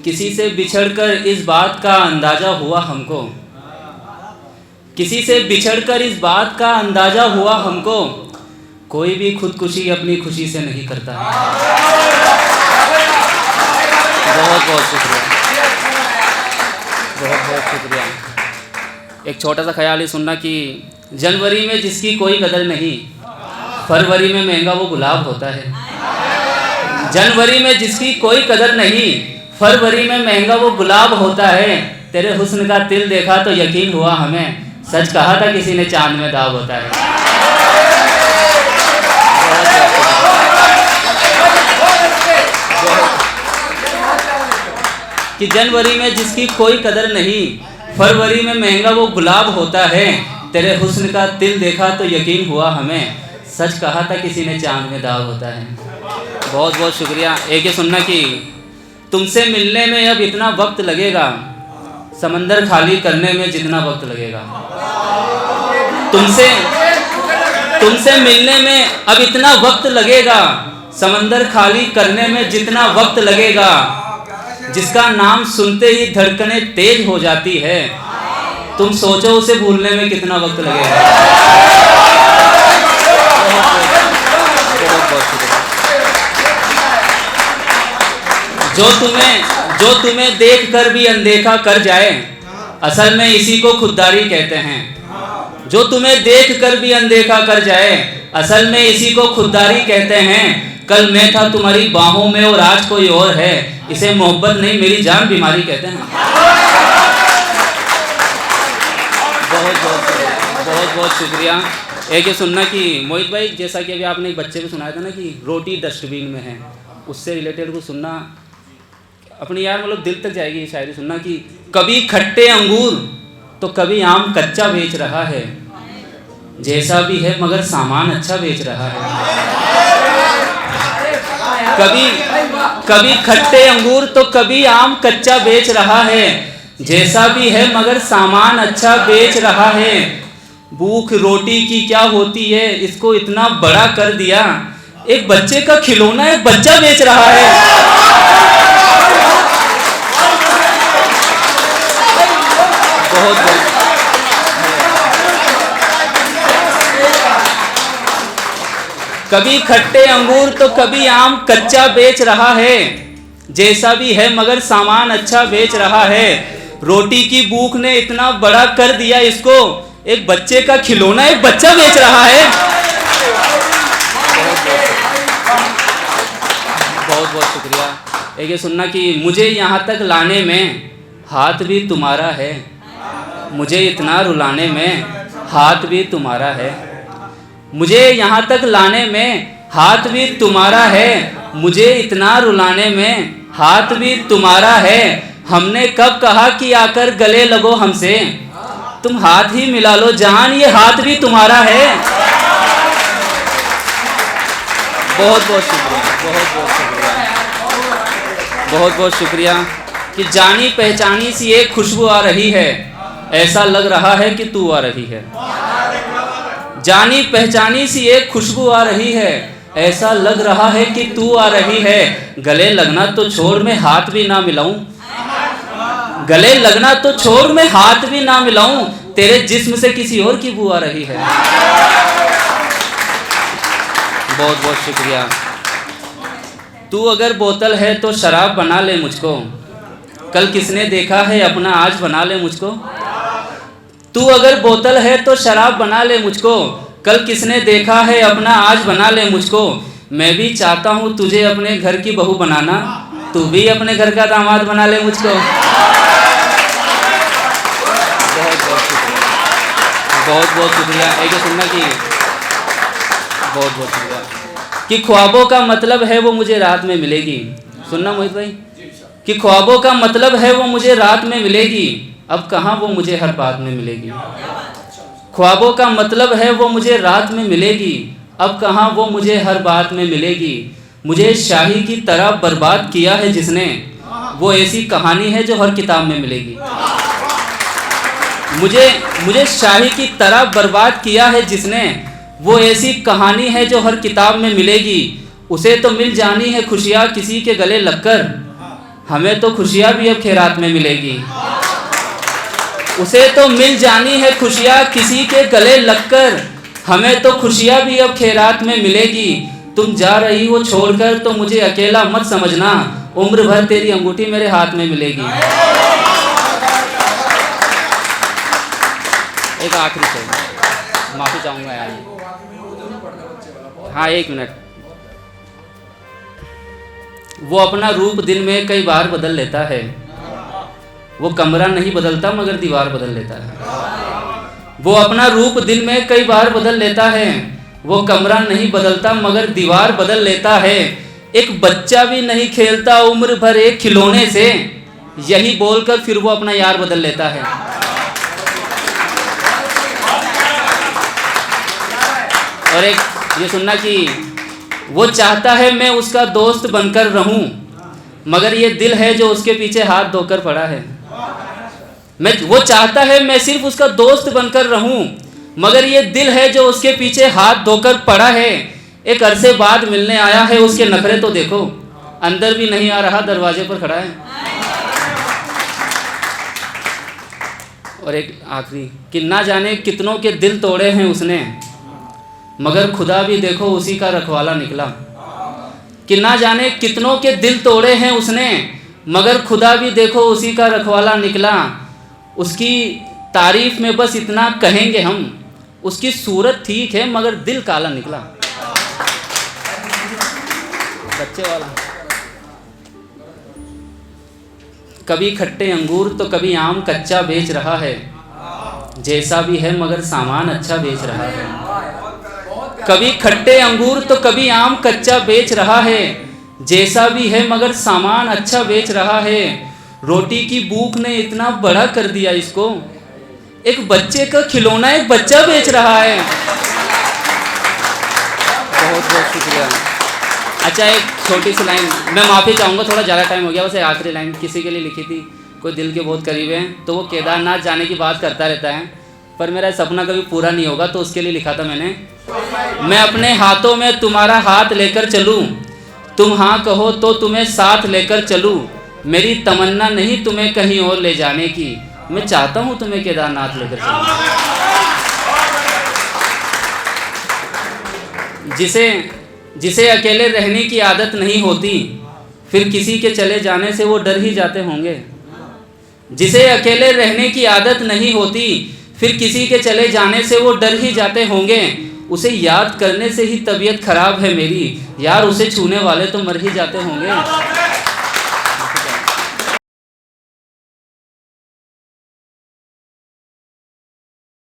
किसी से बिछड़कर इस बात का अंदाज़ा हुआ हमको, किसी से बिछड़कर इस बात का अंदाज़ा हुआ हमको, कोई भी खुदकुशी अपनी खुशी से नहीं करता है। बहुत बहुत शुक्रिया, बहुत बहुत शुक्रिया। एक छोटा सा ख्याल ही सुनना कि जनवरी में जिसकी कोई कदर नहीं, फरवरी में महंगा वो गुलाब होता है। जनवरी में जिसकी कोई कदर नहीं, फरवरी में महंगा वो गुलाब होता है। तेरे हुस्न का तिल देखा तो यकीन हुआ हमें, सच कहा था किसी ने चांद में दाग होता है। कि जनवरी में जिसकी कोई कदर नहीं, फरवरी में महंगा वो गुलाब होता है। तेरे हुस्न का तिल देखा तो यकीन हुआ हमें, सच कहा था किसी ने चांद में दाग होता है। बहुत बहुत शुक्रिया। एक ये सुनना कि तुमसे मिलने में अब इतना वक्त लगेगा, समंदर खाली करने में जितना वक्त लगेगा। तुमसे मिलने में अब इतना वक्त लगेगा, समंदर खाली करने में जितना वक्त लगेगा। जिसका नाम सुनते ही धड़कनें तेज हो जाती है, तुम सोचो उसे भूलने में कितना वक्त लगेगा। बहुत बहुत शुक्रिया। जो तुम्हें देख कर भी अनदेखा कर जाए, असल में इसी को खुददारी कहते हैं। जो तुम्हें देख कर भी अनदेखा कर जाए, असल में इसी को खुददारी कहते हैं। कल मैं था तुम्हारी बाहों में और आज कोई और है, इसे मोहब्बत नहीं मेरी जान बीमारी कहते हैं। बहुत बहुत शुक्रिया। एक ये सुनना कि मोहित भाई, जैसा कि अभी आपने एक बच्चे को सुनाया था ना कि रोटी डस्टबिन में है, उससे रिलेटेड को सुनना अपनी यार मतलब दिल तक जाएगी ये शायरी सुनना कि कभी खट्टे अंगूर तो कभी आम कच्चा बेच रहा है, जैसा भी है मगर सामान अच्छा बेच रहा है। कभी खट्टे अंगूर तो कभी आम कच्चा बेच रहा है, जैसा भी है मगर सामान अच्छा बेच रहा है। भूख रोटी की क्या होती है, इसको इतना बड़ा कर दिया, एक बच्चे का खिलौना एक बच्चा बेच रहा है। बहुत बहुत कभी खट्टे अंगूर तो कभी आम कच्चा बेच रहा है, जैसा भी है मगर सामान अच्छा बेच रहा है। रोटी की भूख ने इतना बड़ा कर दिया इसको, एक बच्चे का खिलौना एक बच्चा बेच रहा है। बहुत बहुत शुक्रिया। एक ये सुनना कि मुझे यहाँ तक लाने में हाथ भी तुम्हारा है, मुझे इतना रुलाने में हाथ भी तुम्हारा है। मुझे यहाँ तक लाने में हाथ भी तुम्हारा है, मुझे इतना रुलाने में हाथ भी तुम्हारा है। हमने कब कहा कि आकर गले लगो हमसे, तुम हाथ ही मिला लो जान, ये हाथ भी तुम्हारा है। बहुत बहुत शुक्रिया, बहुत बहुत शुक्रिया, बहुत बहुत शुक्रिया। कि जानी पहचानी सी एक खुशबू आ रही है, ऐसा लग रहा है कि तू आ रही है। जानी पहचानी सी एक खुशबू आ रही है, ऐसा लग रहा है कि तू आ रही है। गले लगना तो छोड़ मैं हाथ भी ना मिलाऊं, गले लगना तो छोड़ मैं हाथ भी ना मिलाऊं, तेरे जिस्म से किसी और की बू आ रही है। बहुत बहुत शुक्रिया। तू अगर बोतल है तो शराब बना ले मुझको, कल किसने देखा है अपना आज बना ले मुझको। तू अगर बोतल है तो शराब बना ले मुझको, कल किसने देखा है अपना आज बना ले मुझको। मैं भी चाहता हूँ तुझे अपने घर की बहू बनाना, तू भी अपने घर का दामाद बना ले मुझको। बहुत बहुत शुक्रिया, बहुत बहुत शुक्रिया। एक सुनना कि बहुत बहुत शुक्रिया कि ख्वाबों का मतलब है वो मुझे रात में मिलेगी। सुनना मोहित भाई कि ख्वाबों का मतलब है वो मुझे रात में मिलेगी, अब कहाँ वो मुझे हर बात में मिलेगी। ख्वाबों का मतलब है वो मुझे रात में मिलेगी, अब कहाँ वो मुझे हर बात में मिलेगी। मुझे शाही की तरह बर्बाद किया है जिसने, वो ऐसी कहानी है जो हर किताब में मिलेगी। मुझे शाही की तरह बर्बाद किया है जिसने, वो ऐसी कहानी है जो हर किताब में मिलेगी। उसे तो मिल जानी है खुशियाँ किसी के गले लगकर, हमें तो खुशियाँ भी अब खैरात में मिलेगी। उसे तो मिल जानी है खुशियाँ किसी के गले लगकर, हमें तो खुशियाँ भी अब खैरात में मिलेगी। तुम जा रही हो छोड़कर तो मुझे अकेला मत समझना, उम्र भर तेरी अंगूठी मेरे हाथ में मिलेगी। एक आखिरी से माफ़ी चाहूँगा यार। हाँ 1 मिनट। वो अपना रूप दिन में कई बार बदल लेता है, वो कमरा नहीं बदलता मगर दीवार बदल लेता है। वो अपना रूप दिन में कई बार बदल लेता है, वो कमरा नहीं बदलता मगर दीवार बदल लेता है। एक बच्चा भी नहीं खेलता उम्र भर एक खिलौने से, यही बोलकर फिर वो अपना यार बदल लेता है। और एक ये सुनना कि वो चाहता है मैं उसका दोस्त बनकर रहूं, मगर ये दिल है जो उसके पीछे हाथ धोकर पड़ा है। वो चाहता है मैं सिर्फ उसका दोस्त बनकर रहूं, मगर ये दिल है जो उसके पीछे हाथ धोकर पड़ा है। एक अरसे बाद मिलने आया है, उसके नखरे तो देखो, अंदर भी नहीं आ रहा दरवाजे पर खड़ा है। और एक आखिरी कि ना जाने कितनों के दिल तोड़े हैं उसने, मगर खुदा भी देखो उसी का रखवाला निकला। कि ना जाने कितनों के दिल तोड़े हैं उसने, मगर खुदा भी देखो उसी का रखवाला निकला। उसकी तारीफ में बस इतना कहेंगे हम, उसकी सूरत ठीक है मगर दिल काला निकला। बच्चे वाला। कभी खट्टे अंगूर तो कभी आम कच्चा बेच रहा है, जैसा भी है मगर सामान अच्छा बेच रहा है। कभी खट्टे अंगूर तो कभी आम कच्चा बेच रहा है, जैसा भी है मगर सामान अच्छा बेच रहा है। रोटी की भूख ने इतना बड़ा कर दिया इसको, एक बच्चे का खिलौना एक बच्चा बेच रहा है। बहुत बहुत शुक्रिया। अच्छा एक छोटी सी लाइन, मैं माफ़ी चाहूँगा थोड़ा ज़्यादा टाइम हो गया, बस आखिरी लाइन किसी के लिए लिखी थी, कोई दिल के बहुत करीब है, तो वो केदारनाथ जाने की बात करता रहता है, पर मेरा सपना कभी पूरा नहीं होगा, तो उसके लिए लिखा था मैंने। मैं अपने हाथों में तुम्हारा हाथ लेकर चलूँ, तुम हाँ कहो तो तुम्हें साथ लेकर चलूँ। मेरी तमन्ना नहीं तुम्हें कहीं और ले जाने की, मैं चाहता हूँ तुम्हें केदारनाथ लेकर चलूँ। जिसे अकेले रहने की आदत नहीं होती, फिर किसी के चले जाने से वो डर ही जाते होंगे। जिसे अकेले रहने की आदत नहीं होती, फिर किसी के चले जाने से वो डर ही जाते होंगे। उसे याद करने से ही तबीयत खराब है मेरी, यार उसे छूने वाले तो मर ही जाते होंगे।